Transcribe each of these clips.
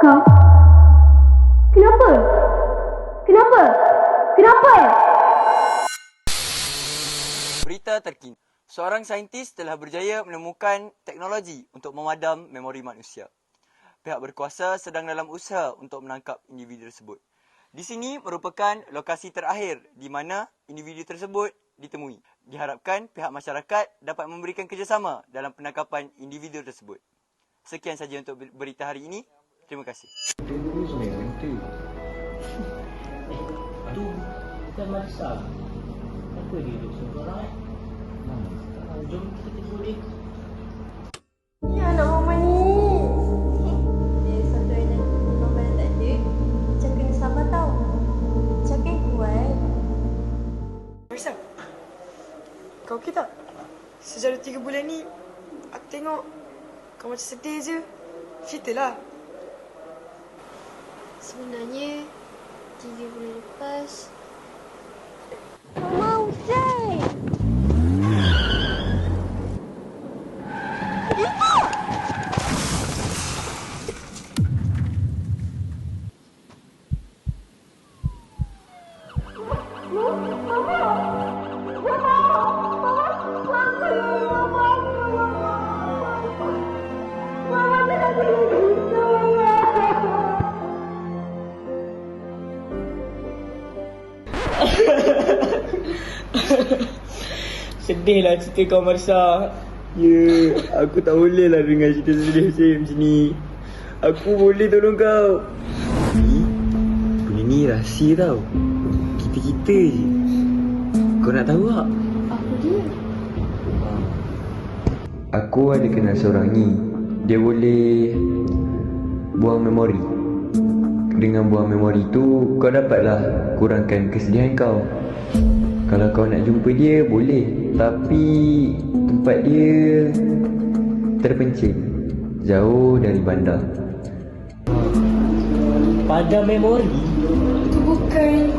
kau? Kenapa? Kenapa? Kenapa? Berita terkini. Seorang saintis telah berjaya menemukan teknologi untuk memadam memori manusia. Pihak berkuasa sedang dalam usaha untuk menangkap individu tersebut. Di sini merupakan lokasi terakhir di mana individu tersebut ditemui. Diharapkan pihak masyarakat dapat memberikan kerjasama dalam penangkapan individu tersebut. Sekian saja untuk berita hari ini. Terima kasih. Tu bukan Marsha. Apa dia duduk seorang jom kita tidur dia. Ya nak mama ni. Satu hari nanti mama dah tak ada. Macam kena sabar tau. Macam kena kuat. Marisa, kau okey tak? Sejauh 3 bulan ni, aku tengok kau macam sedih je. Ceritalah. Sebenarnya 3 bulan lepas Mama usai. Sedihlah cerita kau Marsha. Ya, aku tak boleh lah dengar cerita sedih-sedih macam ni. Aku boleh tolong kau. Ni, benda ni rahsia tau. Kita-kita je. Kau nak tahu tak? Apa dia? Aku ada kenal seorang ni. Dia boleh buang memori. Dengan buang memori tu, kau dapatlah kurangkan kesedihan kau. Kalau kau nak jumpa dia, boleh. Tapi tempat dia terpencil, jauh dari bandar. Pada memori. Itu bukan.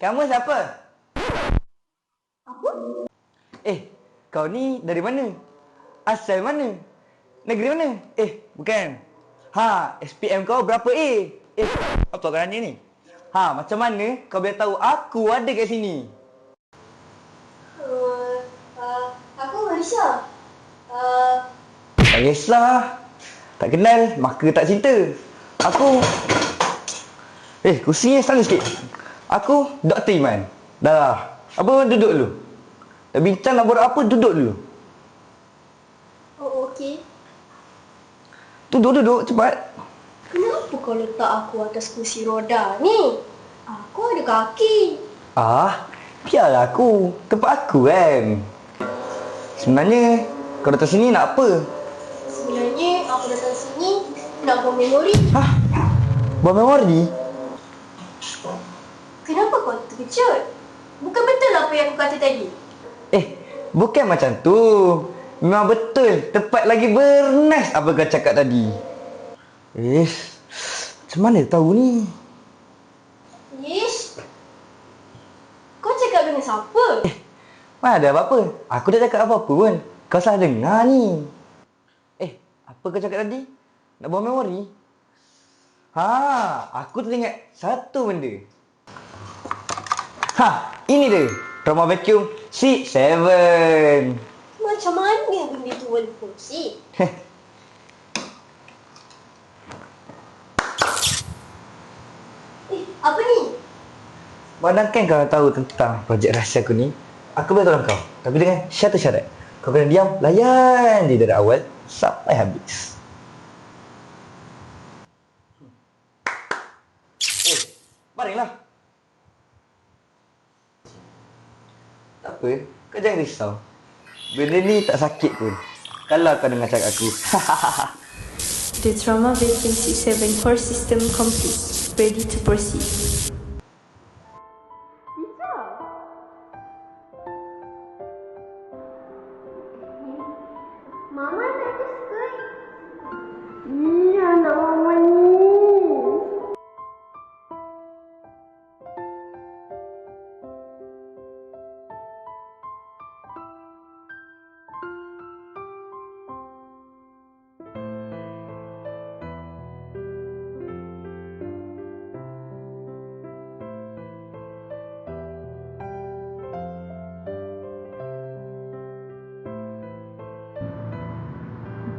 Kamu siapa? Apa? Kau ni dari mana? Asal mana? Negeri mana? Bukan. SPM kau berapa A? Apa kau nanya ni? Macam mana kau boleh tahu aku ada kat sini? Aku Marisha. Tak kisah. Tak kenal, maka tak cinta. Aku... kursinya sana sikit. Aku Dr. Iman. Dah. Apa duduk dulu? Dah bincang nak buat apa, duduk dulu. Oh, okey. Duduk, cepat. Kenapa kau letak aku atas kursi roda ni? Aku ada kaki. Biarlah aku. Tempat aku kan. Sebenarnya, kau datang sini nak apa? Sebenarnya aku datang sini nak buang memori. Buat memori? Kenapa kau terkejut? Bukan betul apa yang aku kata tadi? Bukan macam tu. Memang betul. Tepat lagi bernas apa kau cakap tadi. Macam mana tahu ni? Ish. Kau cakap dengan siapa? Mana ada apa-apa. Aku tak cakap apa-apa pun. Kau salah dengar ni. Apa kau cakap tadi? Nak buang memori? Aku teringat satu benda. Ini dia. Trauma vacuum C7. Macam mana benda tu boleh fungsi? Apa ni? Padahkan kau tahu tentang projek rahsia aku ni, aku boleh tolong kau. Tapi dengan satu syarat. Kau kena diam, layan dia dari awal sampai habis. Baringlah. Tak apa, kau jangan risau. Benda ni tak sakit pun. Kalau kau dengar cakap aku. The trauma vacancy 7 core system complete. Ready to proceed. Mama nak ke skirt? Iya, nak mama ni.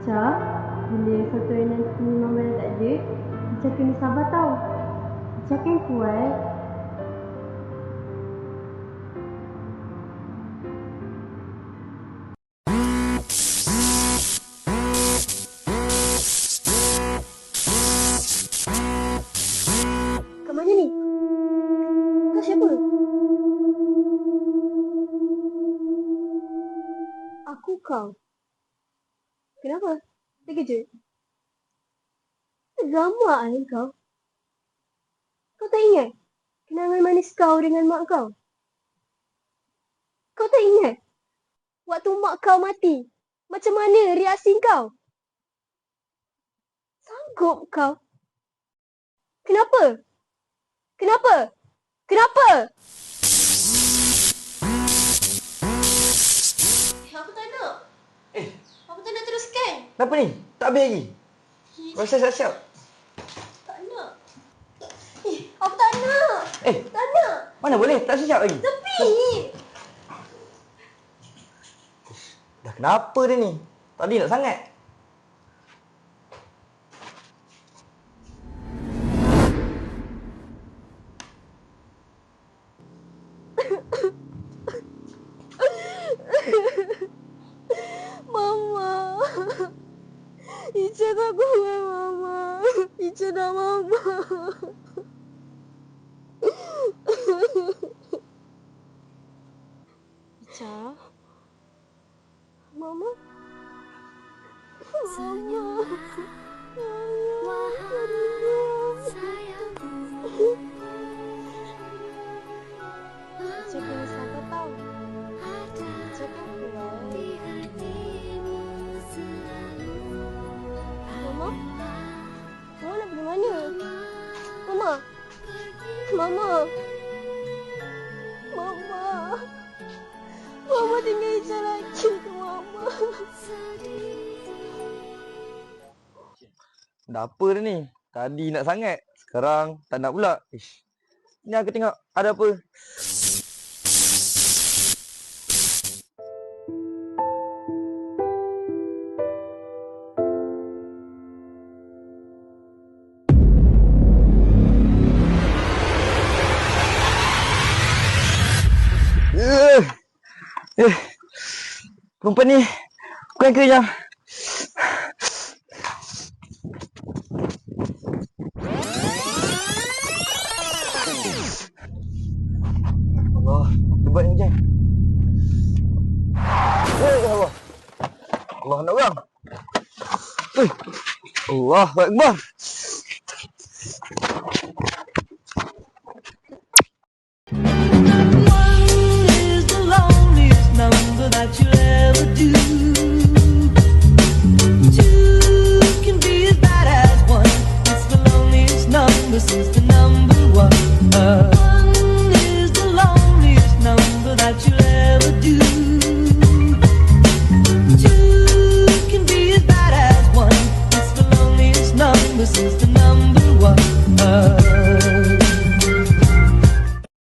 Cak, bila satu hari nanti Mama dah tak ada, Cak kena sabar tau. Cak kan kuat. Kat mana ni? Kau siapa? Aku kau. Kenapa? Terkejut? Ramak kan kau? Kau tak ingat kenangan manis kau dengan mak kau? Kau tak ingat waktu mak kau mati? Macam mana reaksi kau? Sanggup kau? Kenapa? Kenapa? Kenapa? Aku tak nak. Eh, Aku tak nak teruskan. kenapa ni? Tak habis lagi. Rasa siap-siap. Tak nak. Aku tak nak. Eh, Tak nak. mana boleh? Tak siap lagi. Tepi. Dah kenapa dia ni? Tadi nak sangat. Mama. Ica tak kuat, Mama. Ica dah Mama. Ica. Mama. Ica kena sabar tau. Ica kan kuat. Mama? Mama nak pergi mana? Mama? Mama? Mama? Mama tinggal Ica lagi ke Mama? Dah apa dia ni? Tadi nak sangat. Sekarang tak nak pula. Ish. Ni aku tengok ada apa. Perempuan ni bukan kerja. Allah, hebat ni hujan. Allah. Allah nak orang. Allah Akbar. That you'll ever do. Two can be as bad as one. It's the loneliest number since the number one.